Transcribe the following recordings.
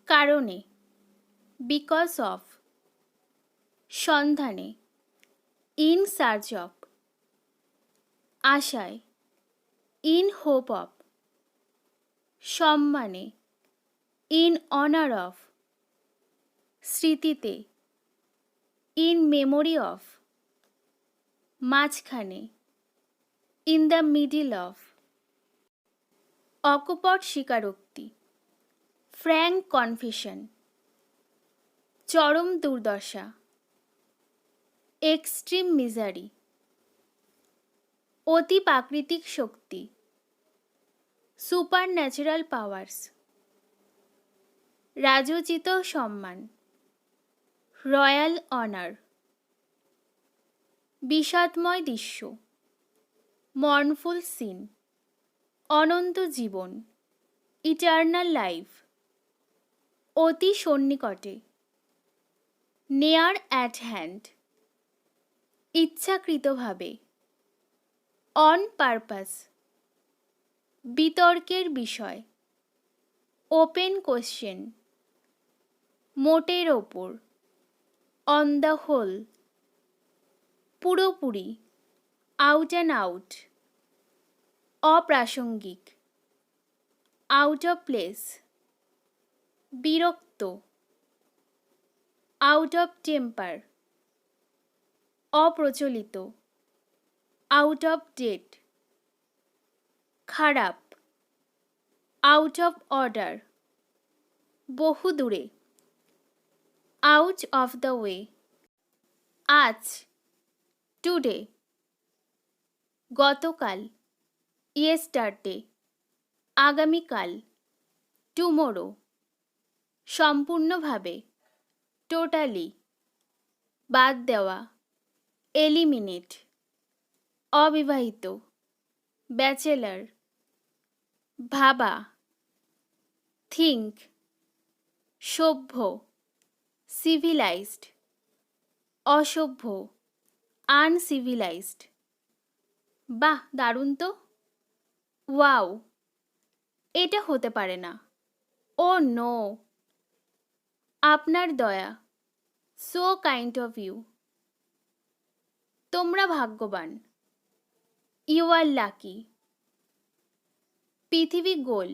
কারণে, because of, সন্ধানে, in search of, আশায়, ইন হোপ অফ, সম্মানে, ইন অনার অফ, স্মৃতিতে, ইন মেমোরি অফ, মাঝখানে, ইন দ্য মিডিল অফ, অকপট স্বীকারোক্তি, ফ্র্যাঙ্ক কনফেশন, চরম দুর্দশা, এক্সট্রিম মিজারি, অতি প্রাকৃতিক শক্তি, সুপার ন্যাচারাল পাওয়ার্স, রাজোচিত সম্মান, রয়্যাল অনার, বিষাদময় দৃশ্য, মর্নফুল সিন, অনন্ত জীবন, ইটার্নাল লাইফ, অতি সন্নিকটে, নেয়ার অ্যাট হ্যান্ড, ইচ্ছাকৃতভাবে, অন পারপাস, বিতর্কের বিষয়, ওপেন কোশ্চেন, মোটের ওপর, অন দ্য হোল, পুরোপুরি, আউট অ্যান্ড আউট, অপ্রাসঙ্গিক, আউট অফ প্লেস, বিরক্ত, আউট অফ টেম্পার, অপ্রচলিত, আউট অফ ডেট, খারাপ, আউট অফ অর্ডার, বহু দূরে, আউট অফ দ্য ওয়ে, আজ, টুডে, গতকাল, ইয়েস্টারডে, আগামীকাল, টুমোরো, সম্পূর্ণভাবে, টোটালি, বাদ দেওয়া, এলিমিনেট, অবিবাহিত, ব্যাচেলার, ভাবা, থিঙ্ক, সভ্য, সিভিলাইজড, অসভ্য, আনসিভিলাইজড। বাহ, দারুণ তো। ওয়াও, এটা হতে পারে না। ও নো, আপনার দয়া, সো কাইন্ড অফ ইউ। তোমরা ভাগ্যবান, ইউ আর লাকি। পৃথিবী গোল,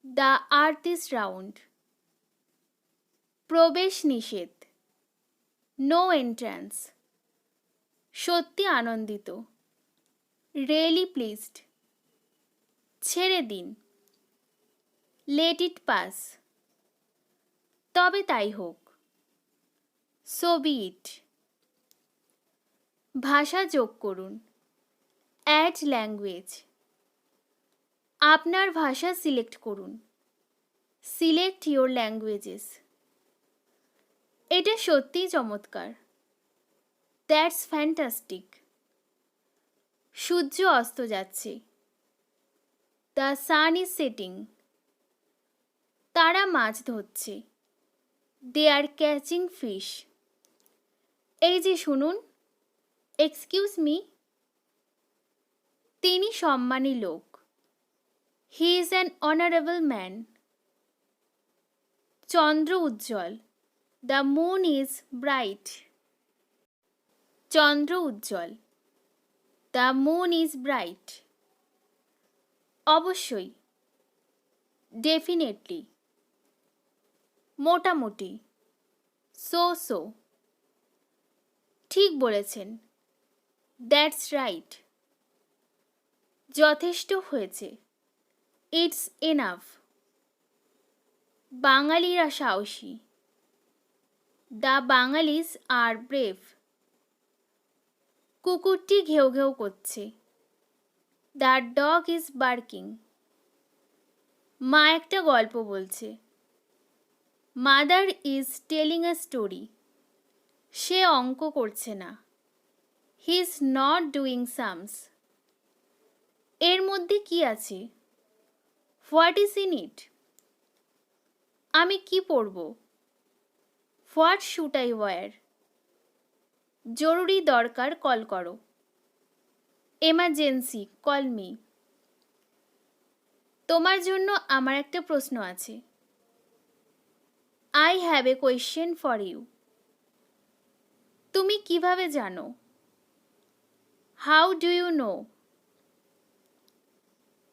দ্য আর্থ ইজ রাউন্ড। প্রবেশ নিষেধ, নো এন্ট্রান্স। সত্যি আনন্দিত, রিয়েলি প্লিজড। ছেড়ে দিন, লেট ইট পাস। তবে তাই হোক, সো বি ইট। ভাষা যোগ করুন, অ্যাড ল্যাঙ্গুয়েজ। আপনার ভাষা সিলেক্ট করুন, সিলেক্ট ইয়োর ল্যাঙ্গুয়েজেস। এটা সত্যিই চমৎকার, দ্যাটস ফ্যান্টাস্টিক। সূর্য অস্ত যাচ্ছে, দ্য সান ইজ সেটিং। তারা মাছ ধরছে, দে আর ক্যাচিং ফিশ। এই যে শুনুন, এক্সকিউজ মি। তিনি সম্মানী লোক, he is an honourable man. চন্দ্র উজ্জ্বল, দ্য মুন ইজ ব্রাইট। চন্দ্র উজ্জ্বল, দ্য মুন ইজ ব্রাইট। অবশ্যই, ডেফিনেটলি। মোটামুটি, সো সো। ঠিক বলেছেন, দ্যাটস রাইট। যথেষ্ট হয়েছে, ইটস এনাফ। বাঙালিরা সাহসী, দ্য বাঙালিজ আর ব্রেভ। কুকুরটি ঘেউ ঘেউ করছে, দ্য ডগ ইজ বার্কিং। মা একটা গল্প বলছে, mother is telling a story. সে অঙ্ক করছে না, he is not doing sums. এর মধ্যে কি আছে, হোয়াট ইজ ইন ইট। আমি কি পরব, হোয়াট শুড আই ওয়্যার। জরুরি দরকার, কল করো, এমার্জেন্সি, কল মি। তোমার জন্য আমার একটা প্রশ্ন আছে, I have a question for you. তুমি কিভাবে জানো? How do you know?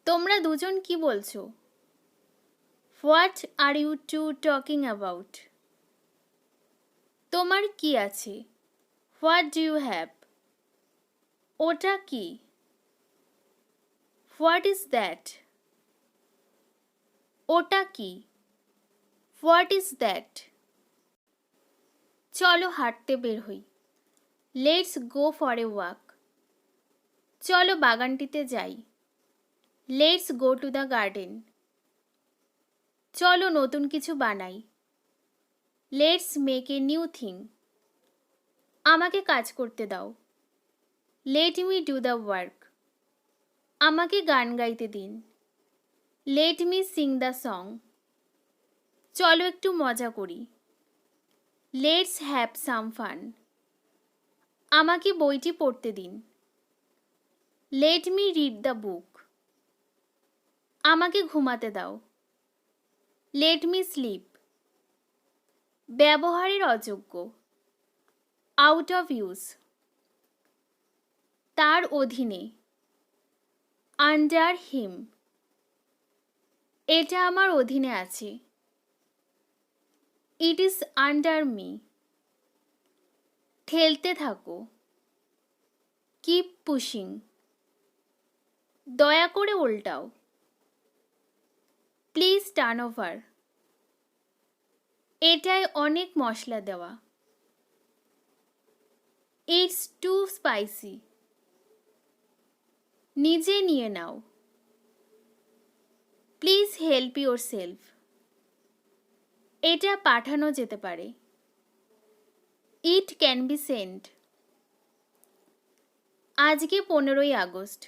তোমরা দুজন কি বলছো? What are you two talking about? তোমার কি আছে? What do you have? ওটা কি? What is that? ওটা কি? What is that? চলো হাঁটতে বের হই। Let's go for a walk. চলো বাগানটিতে যাই। Let's go to the garden. চলো নতুন কিছু বানাই। Let's make a new thing. আমাকে কাজ করতে দাও। Let me do the work. আমাকে গান গাইতে দিন। Let me sing the song. চলো একটু মজা করি। Let's have some fun. আমাকে বইটি পড়তে দিন। Let me read the book. আমাকে ঘুমাতে দাও। Let me sleep. ব্যবহারের অযোগ্য। Out of use. তার অধীনে। Under him. এটা আমার অধীনে আছে। It is under me. ঠেলতে থাকো। Keep pushing. দয়া করে উল্টাও। Please turn over. এটায় অনেক মশলা দেওয়া। It's too spicy. নিজে নিয়ে নাও। Please help yourself. এটা পাঠানো যেতে পারে। It can be sent. আজকে 15ই August.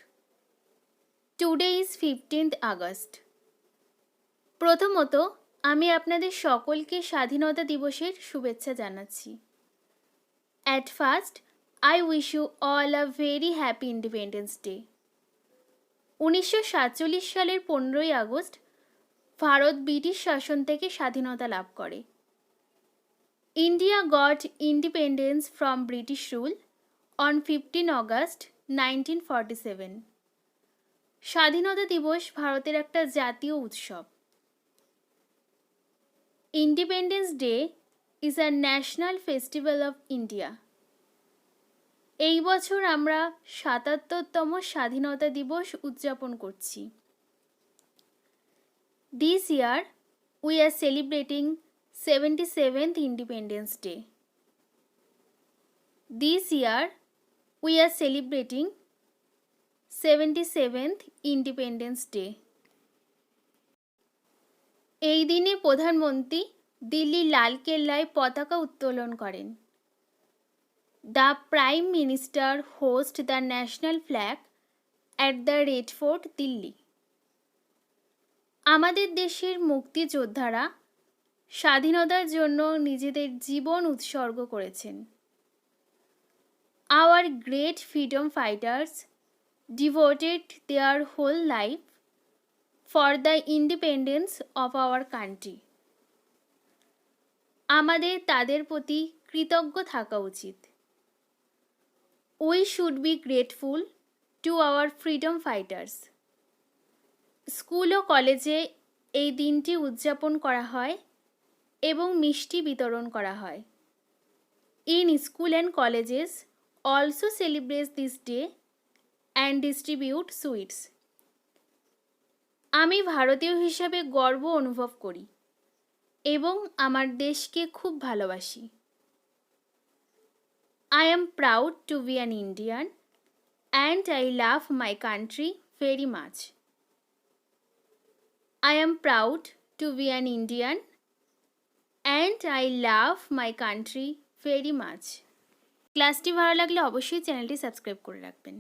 Today is 15th August. প্রথমত আমি আপনাদের সকলকে স্বাধীনতা দিবসের শুভেচ্ছা জানাচ্ছি। At first, I wish you all a very happy Independence Day. 1947 সালের 15ই আগস্ট ভারত ব্রিটিশ শাসন থেকে স্বাধীনতা লাভ করে। India got independence from British rule on 15 August 1947. স্বাধীনতা দিবস ভারতের একটা জাতীয় উৎসব। Independence Day is a national festival of India. এই বছর আমরা ৭৭তম স্বাধীনতা দিবস উদযাপন করছি। This year we are celebrating 77th Independence Day. This year we are celebrating 77th Independence Day. এই দিনে প্রধানমন্ত্রী দিল্লির লালকেল্লায় পতাকা উত্তোলন করেন। The Prime Minister hosts the national flag at the Red Fort, Delhi. আমাদের দেশের মুক্তিযোদ্ধারা স্বাধীনতার জন্য নিজেদের জীবন উৎসর্গ করেছেন। Our great freedom fighters devoted their whole life for the independence of our country. আমাদের তাদের প্রতি কৃতজ্ঞ থাকা উচিত। We should be grateful to our freedom fighters. School ও কলেজে এই দিনটি উদযাপন করা হয় এবং মিষ্টি বিতরণ করা হয়। In school and colleges also celebrate this day and distribute sweets. আমি ভারতীয় হিসাবে গর্ব অনুভব করি এবং আমার দেশকে খুব ভালোবাসি। I am proud to be an Indian and I love my country very much. I am proud to be an Indian and I love my country very much. ক্লাসটি ভালো লাগলে অবশ্যই চ্যানেলটি সাবস্ক্রাইব করে রাখবেন।